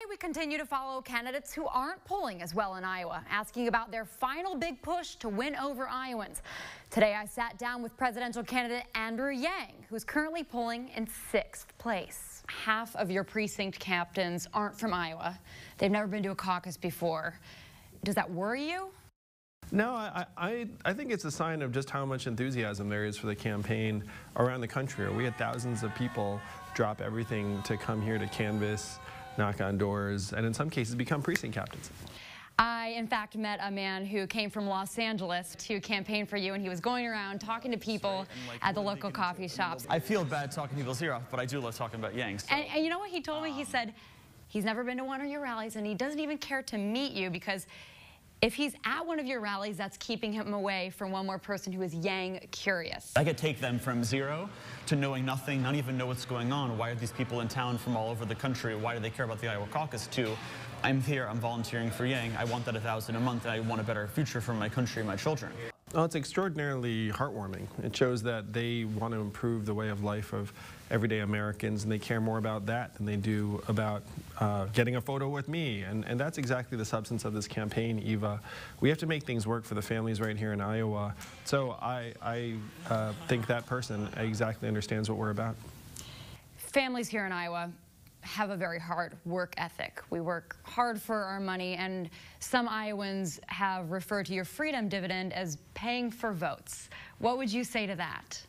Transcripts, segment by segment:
We continue to follow candidates who aren't polling as well in Iowa, asking about their final big push to win over Iowans. Today, I sat down with presidential candidate Andrew Yang, who's currently polling in 6th place. Half of your precinct captains aren't from Iowa. They've never been to a caucus before. Does that worry you? No, I think it's a sign of just how much enthusiasm there is for the campaign around the country. We had thousands of people drop everything to come here to canvass, knock on doors, and in some cases become precinct captains. I, in fact, met a man who came from Los Angeles to campaign for you, and he was going around talking to people at the local coffee shops. I feel bad talking to people zero, but I do love talking about Yang. So. And you know what he told me? He said he's never been to one of your rallies, and he doesn't even care to meet you because if he's at one of your rallies, that's keeping him away from one more person who is Yang curious. I could take them from zero to knowing nothing, not even know what's going on. Why are these people in town from all over the country? Why do they care about the Iowa caucus? To I'm here, I'm volunteering for Yang. I want that $1,000 a month, and I want a better future for my country and my children. Well, it's extraordinarily heartwarming. It shows that they want to improve the way of life of everyday Americans, and they care more about that than they do about getting a photo with me. And that's exactly the substance of this campaign, Eva. We have to make things work for the families right here in Iowa. So I think that person exactly understands what we're about. Families here in Iowa have a very hard work ethic. We work hard for our money, and some Iowans have referred to your freedom dividend as paying for votes. What would you say to that?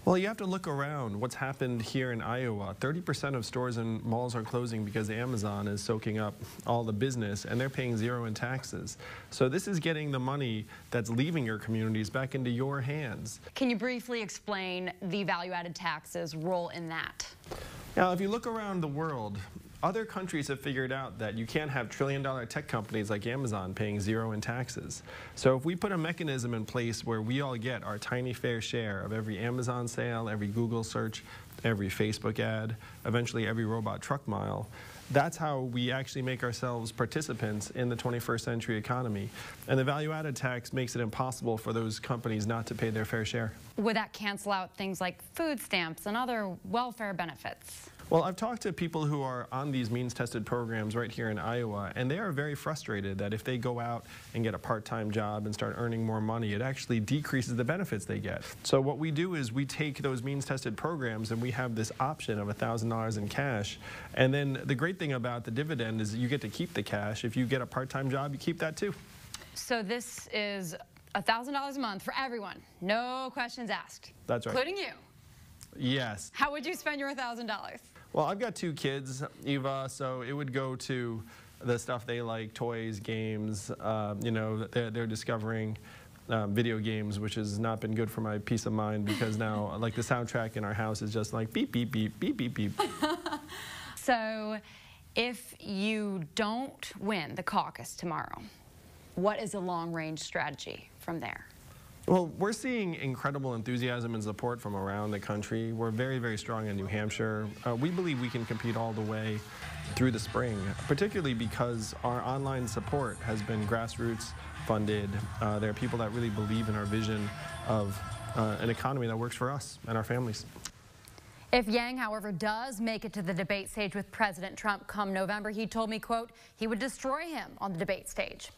Well, you have to look around what's happened here in Iowa. 30% of stores and malls are closing because Amazon is soaking up all the business, and they're paying zero in taxes. So this is getting the money that's leaving your communities back into your hands. Can you briefly explain the value-added taxes role in that? Now, if you look around the world, other countries have figured out that you can't have trillion-dollar tech companies like Amazon paying zero in taxes. So if we put a mechanism in place where we all get our tiny fair share of every Amazon sale, every Google search, every Facebook ad, eventually every robot truck mile, that's how we actually make ourselves participants in the 21st century economy. And the value-added tax makes it impossible for those companies not to pay their fair share. Would that cancel out things like food stamps and other welfare benefits? Well, I've talked to people who are on these means-tested programs right here in Iowa, and they are very frustrated that if they go out and get a part-time job and start earning more money, it actually decreases the benefits they get. So what we do is we take those means-tested programs and we have this option of $1,000 in cash. And then the great thing about the dividend is that you get to keep the cash. If you get a part-time job, you keep that too. So this is $1,000 a month for everyone, no questions asked. That's right. Including you. Yes. How would you spend your $1,000? Well, I've got 2 kids, Eva, so it would go to the stuff they like, toys, games. You know, they're discovering video games, which has not been good for my peace of mind because now, like, the soundtrack in our house is just like beep, beep, beep, beep, beep, beep. So if you don't win the caucus tomorrow, what is the long-range strategy from there? Well, we're seeing incredible enthusiasm and support from around the country. We're very, very strong in New Hampshire. We believe we can compete all the way through the spring, particularly because our online support has been grassroots funded. There are people that really believe in our vision of an economy that works for us and our families. If Yang, however, does make it to the debate stage with President Trump come November, he told me, quote, he would destroy him on the debate stage.